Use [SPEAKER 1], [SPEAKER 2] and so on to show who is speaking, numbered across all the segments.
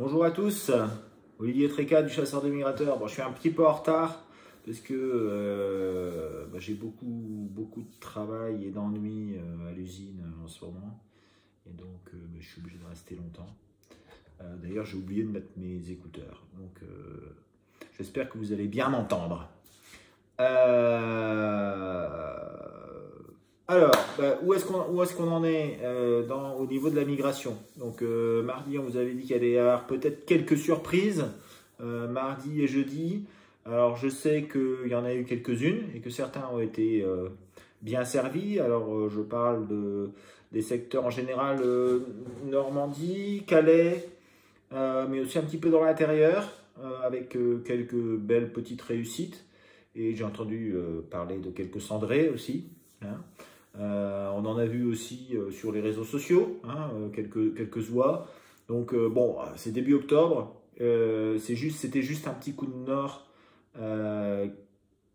[SPEAKER 1] Bonjour à tous, Olivier Tréca du Chasseur des Migrateurs. Bon, je suis un petit peu en retard parce que j'ai beaucoup de travail et d'ennuis à l'usine en ce moment. Et donc je suis obligé de rester longtemps. D'ailleurs, j'ai oublié de mettre mes écouteurs. Donc j'espère que vous allez bien m'entendre. Alors, où est-ce qu'on en est au niveau de la migration? Donc, mardi, on vous avait dit qu'il y allait y avoir peut-être quelques surprises, mardi et jeudi. Alors, je sais qu'il y en a eu quelques-unes et que certains ont été bien servis. Alors, je parle des secteurs en général, Normandie, Calais, mais aussi un petit peu dans l'intérieur, avec quelques belles petites réussites. Et j'ai entendu parler de quelques cendrés aussi, hein. On en a vu aussi sur les réseaux sociaux, hein, quelques oies. Donc bon, c'est début octobre, c'était juste un petit coup de nord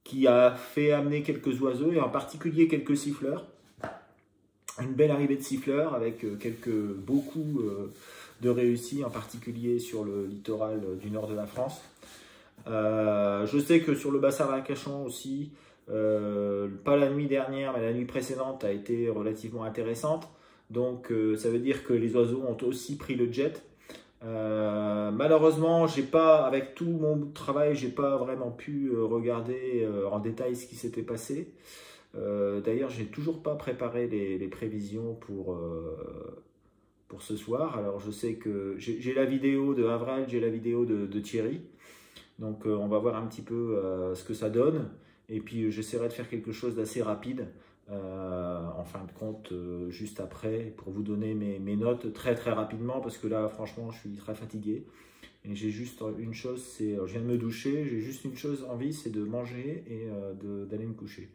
[SPEAKER 1] qui a fait amener quelques oiseaux et en particulier quelques siffleurs. Une belle arrivée de siffleurs avec beaucoup de réussites, en particulier sur le littoral du nord de la France. Je sais que sur le bassin d'Arcachon aussi, pas la nuit dernière, mais la nuit précédente a été relativement intéressante. Donc ça veut dire que les oiseaux ont aussi pris le jet. Malheureusement, avec tout mon travail, j'ai pas vraiment pu regarder en détail ce qui s'était passé. D'ailleurs, j'ai toujours pas préparé les prévisions pour ce soir. Alors je sais que j'ai la vidéo de Avril, j'ai la vidéo de Thierry. Donc on va voir un petit peu ce que ça donne. Et puis j'essaierai de faire quelque chose d'assez rapide, en fin de compte, juste après, pour vous donner mes notes très rapidement, parce que là, franchement, je suis très fatigué. Et j'ai juste une chose, je viens de me doucher, j'ai juste une chose envie, c'est de manger et d'aller me coucher.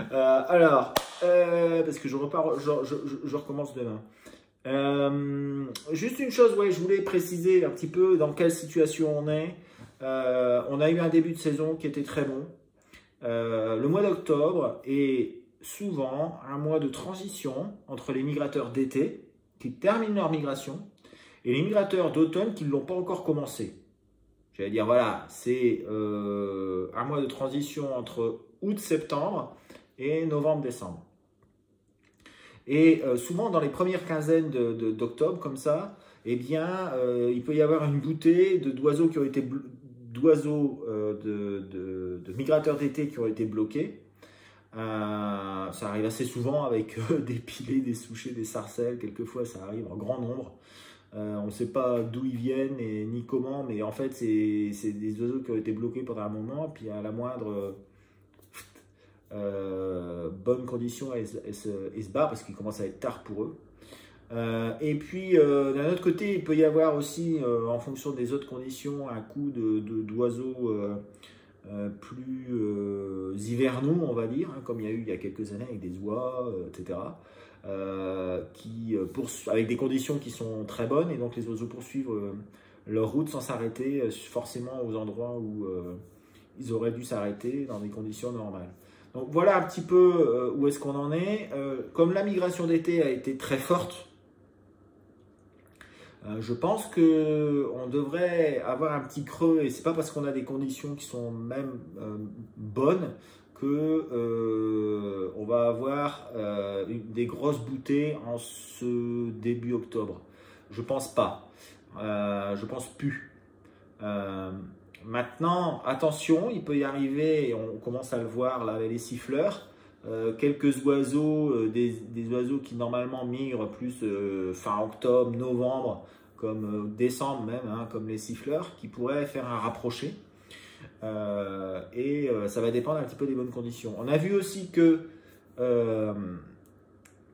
[SPEAKER 1] Alors, parce que je recommence demain. Juste une chose, ouais, je voulais préciser un petit peu dans quelle situation on est. On a eu un début de saison qui était très bon. Le mois d'octobre est souvent un mois de transition entre les migrateurs d'été qui terminent leur migration et les migrateurs d'automne qui ne l'ont pas encore commencé. J'allais dire, voilà, c'est un mois de transition entre août-septembre et novembre-décembre. Et souvent, dans les premières quinzaines d'octobre, comme ça, eh bien, il peut y avoir une bouttée d'oiseaux qui ont été de migrateurs d'été qui ont été bloqués. Ça arrive assez souvent avec des pilets, des souchets, des sarcelles. Quelquefois, ça arrive en grand nombre. On ne sait pas d'où ils viennent ni comment, mais en fait, c'est des oiseaux qui ont été bloqués pendant un moment. Puis à la moindre bonne condition, ils se barrent parce qu'il commence à être tard pour eux. Et puis d'un autre côté, il peut y avoir aussi, en fonction des autres conditions, un coup d'oiseaux plus hivernaux, on va dire, hein, comme il y a eu il y a quelques années avec des oies, etc. Avec des conditions qui sont très bonnes, et donc les oiseaux poursuivent leur route sans s'arrêter forcément aux endroits où ils auraient dû s'arrêter dans des conditions normales. Donc voilà un petit peu où est-ce qu'on en est. Comme la migration d'été a été très forte, je pense qu'on devrait avoir un petit creux, et c'est pas parce qu'on a des conditions qui sont même bonnes que on va avoir des grosses bouttées en ce début octobre. Je pense pas. Je pense plus. Maintenant, attention, il peut y arriver, et on commence à le voir là avec les siffleurs, quelques oiseaux, des oiseaux qui normalement migrent plus fin octobre, novembre, comme décembre même, hein, comme les siffleurs, qui pourraient faire un rapproché. Ça va dépendre un petit peu des bonnes conditions. On a vu aussi que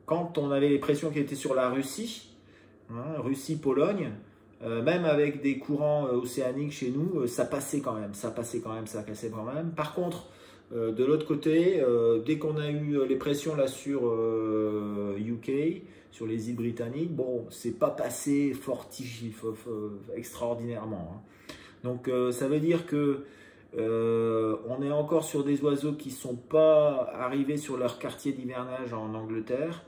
[SPEAKER 1] quand on avait les pressions qui étaient sur la Russie, hein, Russie-Pologne, même avec des courants océaniques chez nous, ça passait quand même, ça cassait quand même. Par contre, de l'autre côté, dès qu'on a eu les pressions là sur UK, sur les îles britanniques, bon, c'est pas passé extraordinairement, hein. Donc ça veut dire que on est encore sur des oiseaux qui ne sont pas arrivés sur leur quartier d'hivernage en Angleterre.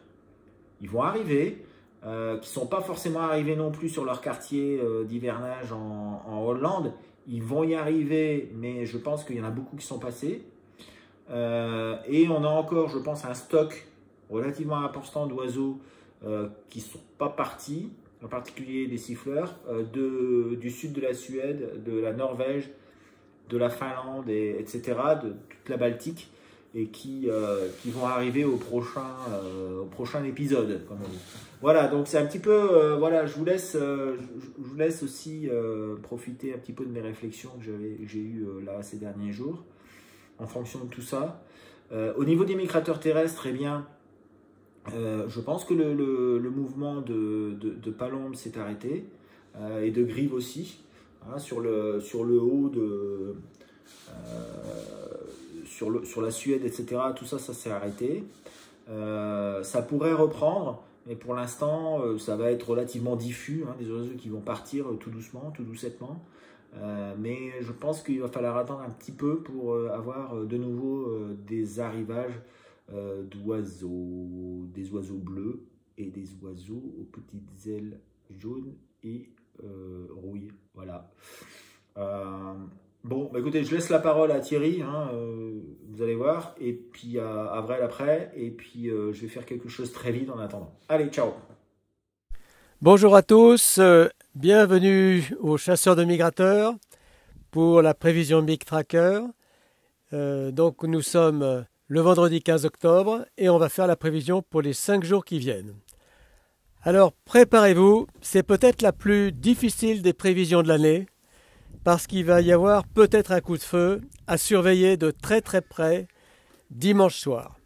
[SPEAKER 1] Ils vont arriver. qui ne sont pas forcément arrivés non plus sur leur quartier d'hivernage en Hollande. Ils vont y arriver, mais je pense qu'il y en a beaucoup qui sont passés. Et on a encore, je pense, un stock relativement important d'oiseaux qui ne sont pas partis, en particulier des siffleurs, du sud de la Suède, de la Norvège, de la Finlande, etc., de toute la Baltique, et qui vont arriver au prochain épisode, comme on dit. Voilà, donc c'est un petit peu, voilà, je vous laisse aussi profiter un petit peu de mes réflexions que j'ai eues là ces derniers jours, en fonction de tout ça. Au niveau des migrateurs terrestres, eh bien, je pense que le mouvement de palombes s'est arrêté, et de grives aussi, hein, sur le haut sur la Suède, etc. Tout ça, ça s'est arrêté. Ça pourrait reprendre, mais pour l'instant, ça va être relativement diffus, hein, des oiseaux qui vont partir tout doucement, tout doucettement. Mais je pense qu'il va falloir attendre un petit peu pour avoir de nouveau des arrivages d'oiseaux, des oiseaux bleus et des oiseaux aux petites ailes jaunes et rouillées. Voilà. Bon, bah écoutez, je laisse la parole à Thierry, hein, vous allez voir, et puis à Avril après, et puis je vais faire quelque chose très vite en attendant. Allez, ciao!
[SPEAKER 2] Bonjour à tous, bienvenue aux chasseurs de migrateurs pour la prévision Mig Tracker. Donc nous sommes le vendredi 15 octobre et on va faire la prévision pour les 5 jours qui viennent. Alors préparez-vous, c'est peut-être la plus difficile des prévisions de l'année parce qu'il va y avoir peut-être un coup de feu à surveiller de très très près dimanche soir.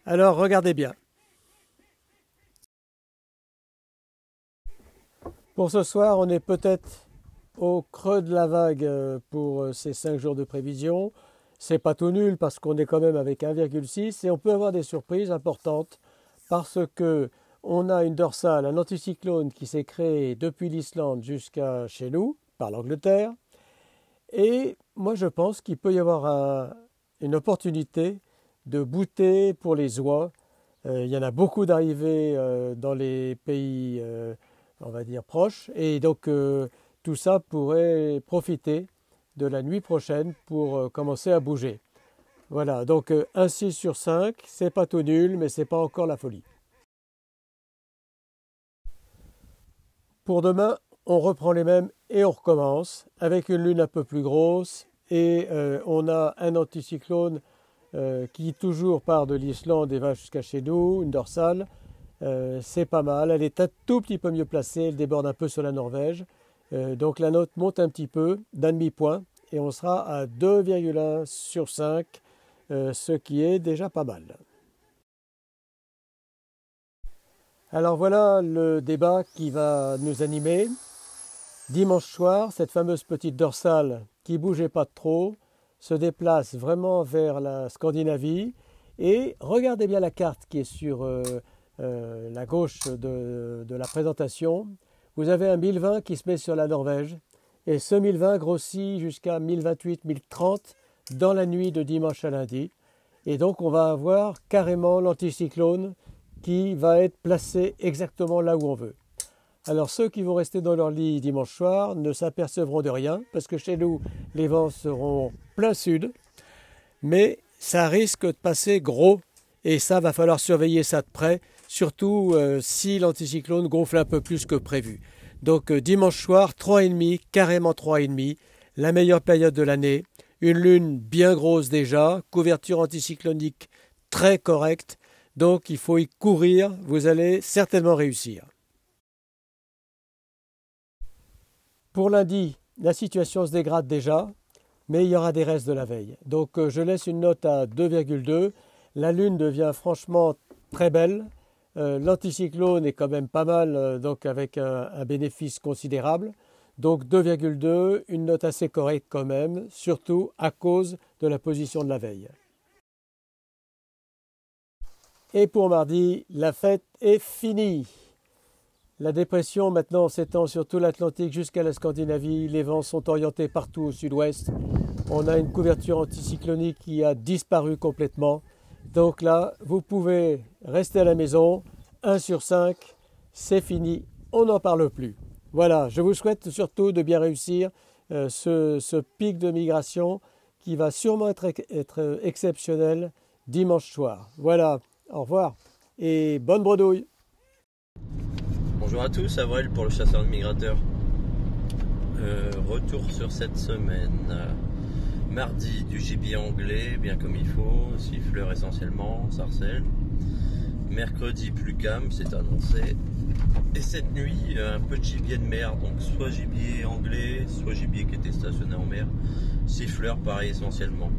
[SPEAKER 2] Alors regardez bien. Pour ce soir, on est peut-être au creux de la vague pour ces 5 jours de prévision. C'est pas tout nul parce qu'on est quand même avec 1,6 et on peut avoir des surprises importantes parce que on a une dorsale, un anticyclone qui s'est créé depuis l'Islande jusqu'à chez nous, par l'Angleterre. Et moi je pense qu'il peut y avoir une opportunité de bouter pour les oies. Il y en a beaucoup d'arrivées dans les pays on va dire proches, et donc tout ça pourrait profiter de la nuit prochaine pour commencer à bouger. Voilà, donc un 6 sur 5, c'est pas tout nul, mais c'est pas encore la folie. Pour demain, on reprend les mêmes et on recommence avec une lune un peu plus grosse et on a un anticyclone qui toujours part de l'Islande et va jusqu'à chez nous, une dorsale. C'est pas mal, elle est un tout petit peu mieux placée, elle déborde un peu sur la Norvège, donc la note monte un petit peu d'un demi-point et on sera à 2,1 sur 5, ce qui est déjà pas mal. Alors voilà le débat qui va nous animer. Dimanche soir, cette fameuse petite dorsale qui bougeait pas trop se déplace vraiment vers la Scandinavie et regardez bien la carte qui est sur la gauche de la présentation. Vous avez un 1020 qui se met sur la Norvège et ce 1020 grossit jusqu'à 1028, 1030 dans la nuit de dimanche à lundi et donc on va avoir carrément l'anticyclone qui va être placé exactement là où on veut. Alors ceux qui vont rester dans leur lit dimanche soir ne s'apercevront de rien parce que chez nous les vents seront plein sud, mais ça risque de passer gros et ça va falloir surveiller ça de près, surtout si l'anticyclone gonfle un peu plus que prévu. Donc dimanche soir 3,5, carrément 3,5, la meilleure période de l'année, une lune bien grosse déjà, couverture anticyclonique très correcte, donc il faut y courir, vous allez certainement réussir. Pour lundi, la situation se dégrade déjà, mais il y aura des restes de la veille. Donc je laisse une note à 2,2. La lune devient franchement très belle. L'anticyclone est quand même pas mal, donc avec un bénéfice considérable. Donc 2,2, une note assez correcte quand même, surtout à cause de la position de la veille. Et pour mardi, la fête est finie. La dépression maintenant s'étend sur tout l'Atlantique jusqu'à la Scandinavie. Les vents sont orientés partout au sud-ouest. On a une couverture anticyclonique qui a disparu complètement. Donc là, vous pouvez rester à la maison. 1 sur 5, c'est fini, on n'en parle plus. Voilà, je vous souhaite surtout de bien réussir ce pic de migration qui va sûrement être exceptionnel dimanche soir. Voilà, au revoir et bonne bredouille.
[SPEAKER 3] Bonjour à tous, Avril pour le chasseur de migrateurs. Retour sur cette semaine. Mardi, du gibier anglais, bien comme il faut, siffleur essentiellement, sarcelle. Mercredi, plus calme, c'est annoncé. Et cette nuit, un peu de gibier de mer, donc soit gibier anglais, soit gibier qui était stationné en mer. Siffleur, pareil essentiellement.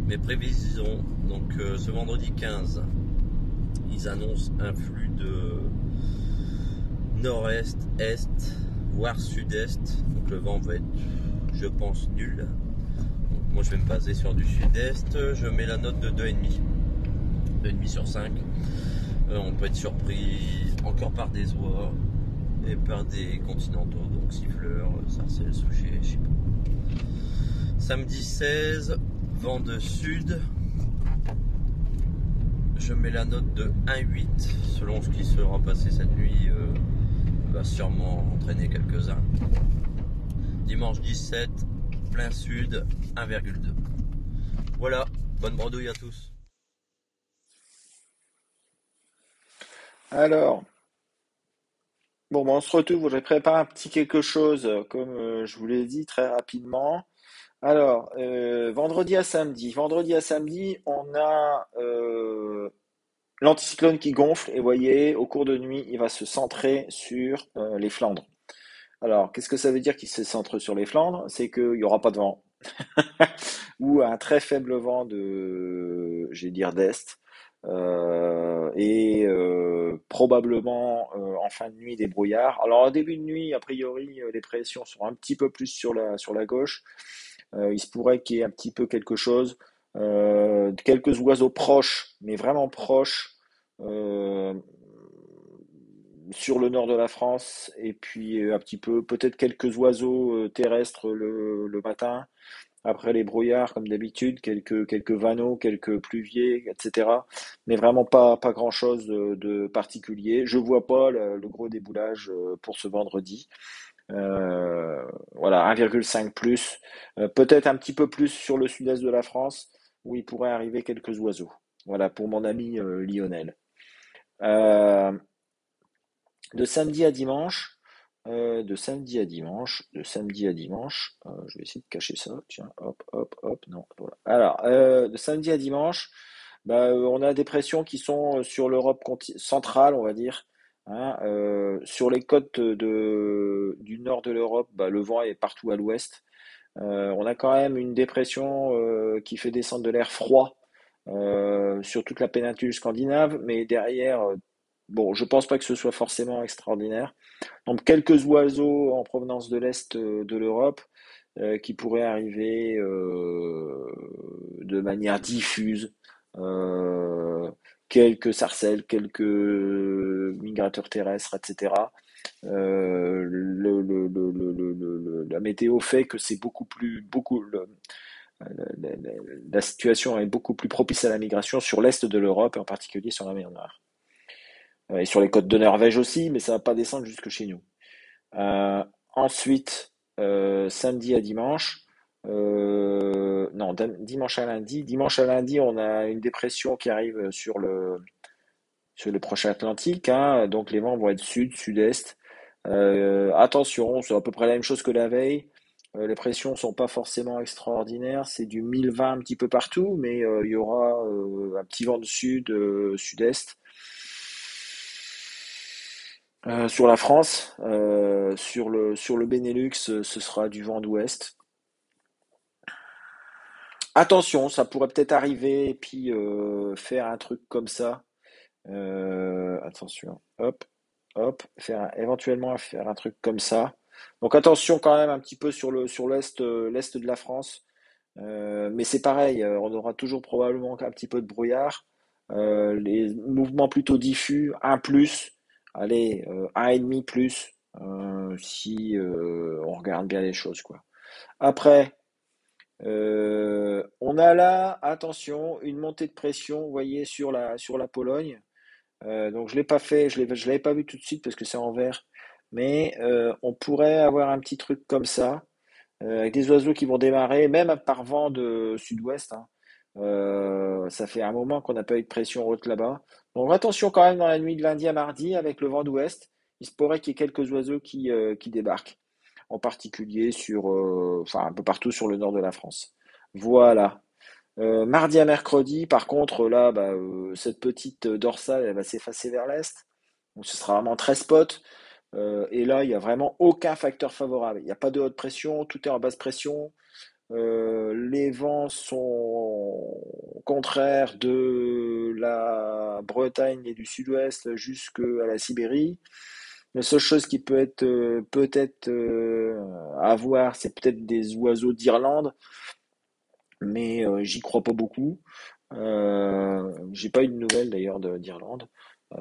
[SPEAKER 3] Mes prévisions, donc ce vendredi 15, ils annoncent un flux de nord-est, est, voire sud-est. Donc le vent va être, je pense, nul. Donc moi je vais me baser sur du sud-est. Je mets la note de 2,5. 2,5 sur 5. On peut être surpris encore par des oies et par des continentaux, donc siffleurs, sarcelles, souchets, je sais pas. Samedi 16, vent de sud. Je mets la note de 1,8. Selon ce qui sera passé cette nuit, va sûrement entraîner quelques-uns. Dimanche 17, plein sud, 1,2. Voilà, bonne bredouille à tous.
[SPEAKER 1] Alors, bon, on se retrouve. J'ai préparé un petit quelque chose, comme je vous l'ai dit très rapidement. Alors, vendredi à samedi. Vendredi à samedi, on a l'anticyclone qui gonfle. Et vous voyez, au cours de nuit, il va se centrer sur les Flandres. Alors, qu'est-ce que ça veut dire qu'il se centre sur les Flandres? C'est qu'il n'y aura pas de vent. Ou un très faible vent j'ai dire d'est, et probablement en fin de nuit des brouillards. Alors en début de nuit, a priori, les pressions sont un petit peu plus sur la gauche. Il se pourrait qu'il y ait un petit peu quelque chose, quelques oiseaux proches, mais vraiment proches. euh, sur le nord de la France, et puis un petit peu, peut-être quelques oiseaux terrestres le matin, après les brouillards, comme d'habitude, quelques vanneaux, quelques pluviers, etc. Mais vraiment pas grand-chose de particulier. Je vois pas le gros déboulage pour ce vendredi. Voilà, 1,5 plus. Peut-être un petit peu plus sur le sud-est de la France, où il pourrait arriver quelques oiseaux. Voilà, pour mon ami Lionel. Euh, de samedi à dimanche, de samedi à dimanche, je vais essayer de cacher ça, tiens, hop, hop, hop, non, voilà. Alors, de samedi à dimanche, bah, on a des pressions qui sont sur l'Europe centrale, on va dire, hein, sur les côtes du nord de l'Europe, bah, le vent est partout à l'ouest. On a quand même une dépression qui fait descendre de l'air froid sur toute la péninsule scandinave, mais derrière, bon, je pense pas que ce soit forcément extraordinaire. Donc quelques oiseaux en provenance de l'Est de l'Europe qui pourraient arriver de manière diffuse. Euh, Quelques sarcelles, quelques migrateurs terrestres, etc. La météo fait que c'est la, la- la situation est beaucoup plus propice à la migration sur l'est de l'Europe, et en particulier sur la mer Noire. Et sur les côtes de Norvège aussi, mais ça va pas descendre jusque chez nous. Euh, Ensuite, samedi à dimanche, non, dimanche à lundi. Dimanche à lundi, on a une dépression qui arrive sur le prochain Atlantique, hein, donc les vents vont être sud, sud-est. Attention, c'est à peu près la même chose que la veille. Les pressions sont pas forcément extraordinaires, c'est du 1020 un petit peu partout, mais il y aura un petit vent de sud, sud-est. Sur la France, sur le Benelux, ce sera du vent d'ouest. Attention, ça pourrait peut-être arriver et puis faire un truc comme ça. Attention, hop, hop, éventuellement faire un truc comme ça. Donc attention quand même un petit peu sur l'est de la France. Mais c'est pareil, on aura toujours probablement un petit peu de brouillard. Les mouvements plutôt diffus, un plus, allez, un et demi plus, si on regarde bien les choses, quoi. Après, on a là, attention, une montée de pression, vous voyez, sur la Pologne. Donc je l'ai pas fait, je l'avais pas vu tout de suite parce que c'est en vert. Mais on pourrait avoir un petit truc comme ça, avec des oiseaux qui vont démarrer, même par vent de sud-ouest, hein. Ça fait un moment qu'on n'a pas eu de pression haute là-bas. Donc attention quand même dans la nuit de lundi à mardi avec le vent d'ouest. Il se pourrait qu'il y ait quelques oiseaux qui débarquent, en particulier enfin un peu partout sur le nord de la France. Voilà. Mardi à mercredi, par contre, là, cette petite dorsale, elle va s'effacer vers l'est. Donc ce sera vraiment très spot. Et là, il n'y a vraiment aucun facteur favorable. Il n'y a pas de haute pression, tout est en basse pression. Les vents sont contraires de la Bretagne et du sud-ouest jusqu'à la Sibérie. La seule chose qui peut-être à voir, c'est peut-être des oiseaux d'Irlande, mais j'y crois pas beaucoup. J'ai pas eu de nouvelles d'ailleurs d'Irlande,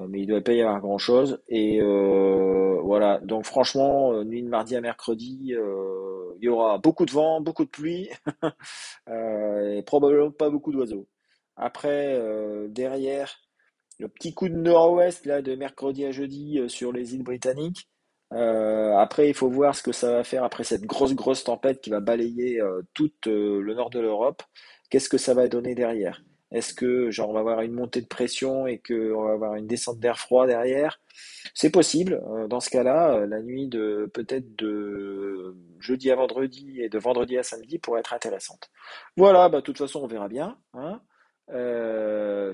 [SPEAKER 1] mais il doit pas y avoir grand-chose. Et voilà, donc franchement, nuit de mardi à mercredi, il y aura beaucoup de vent, beaucoup de pluie, et probablement pas beaucoup d'oiseaux. Après, derrière, le petit coup de nord-ouest là de mercredi à jeudi sur les îles britanniques. Après, il faut voir ce que ça va faire après cette grosse tempête qui va balayer tout le nord de l'Europe. Qu'est-ce que ça va donner derrière? Est-ce que genre on va avoir une montée de pression et que on va avoir une descente d'air froid derrière? C'est possible. Dans ce cas-là, la nuit de peut-être de jeudi à vendredi et de vendredi à samedi pourrait être intéressante. Voilà, de toute façon, on verra bien, hein.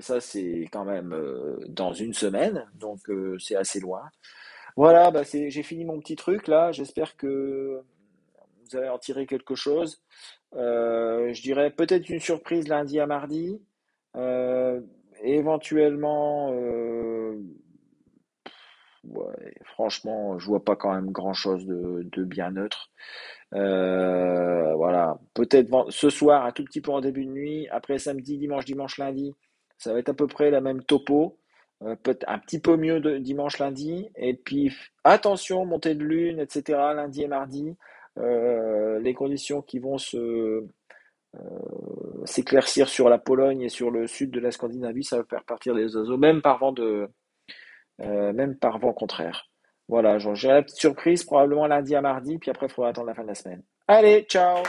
[SPEAKER 1] Ça, c'est quand même dans une semaine, donc c'est assez loin. Voilà, j'ai fini mon petit truc là. J'espère que vous allez en tirer quelque chose. Je dirais peut-être une surprise lundi à mardi. Euh, éventuellement, ouais, franchement, je vois pas quand même grand-chose de bien neutre. Voilà, peut-être ce soir un tout petit peu en début de nuit. Après samedi, dimanche, lundi, ça va être à peu près la même topo. Peut-être un petit peu mieux de dimanche, lundi. Et puis attention, montée de lune, etc. Lundi et mardi. Les conditions qui vont s'éclaircir sur la Pologne et sur le sud de la Scandinavie, ça va faire partir des oiseaux, même par vent contraire. Voilà, j'aurai la petite surprise probablement lundi à mardi, puis après il faudra attendre la fin de la semaine. Allez, ciao!